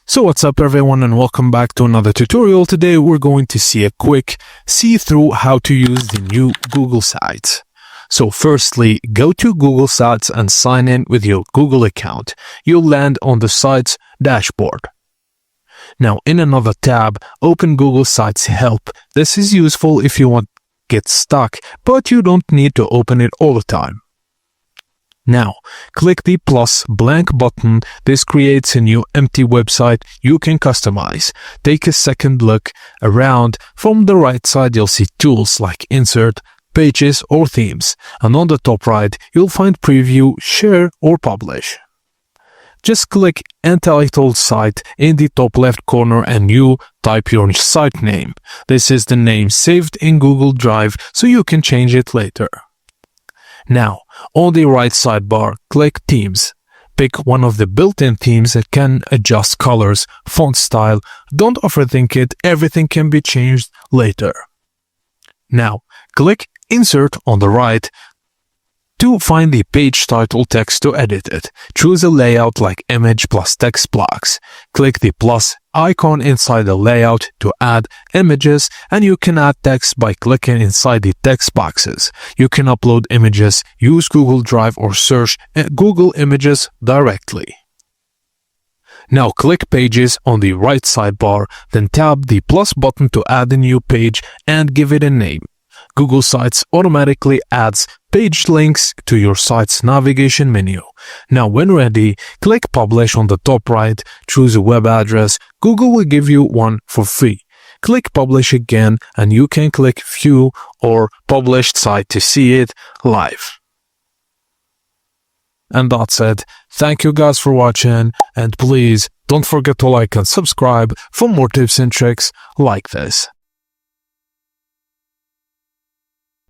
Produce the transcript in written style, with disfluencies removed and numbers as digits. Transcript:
So what's up everyone and welcome back to another tutorial. Today we're going to see a quick see-through how to use the new Google Sites. So firstly, go to Google Sites and sign in with your Google account. You'll land on the site's dashboard. Now in another tab, open Google Sites Help. This is useful if you want to get stuck, but you don't need to open it all the time. Now, click the plus blank button. This creates a new empty website you can customize. Take a second look around. From the right side, you'll see tools like Insert, Pages, or Themes. And on the top right, you'll find Preview, Share, or Publish. Just click Entitled Site in the top left corner and you type your site name. This is the name saved in Google Drive, so you can change it later. Now, on the right sidebar, click Themes. Pick one of the built-in themes that can adjust colors, font style. Don't overthink it, everything can be changed later. Now, click Insert on the right to find the page title text to edit it. Choose a layout like image plus text blocks. Click the plus icon inside the layout to add images, and you can add text by clicking inside the text boxes. You can upload images, use Google Drive, or search Google Images directly. Now click Pages on the right sidebar, then tap the plus button to add a new page and give it a name. Google Sites automatically adds page links to your site's navigation menu. Now when ready, click Publish on the top right, choose a web address. Google will give you one for free. Click Publish again and you can click View or Published Site to see it live. And that's it. Thank you guys for watching, and please don't forget to like and subscribe for more tips and tricks like this.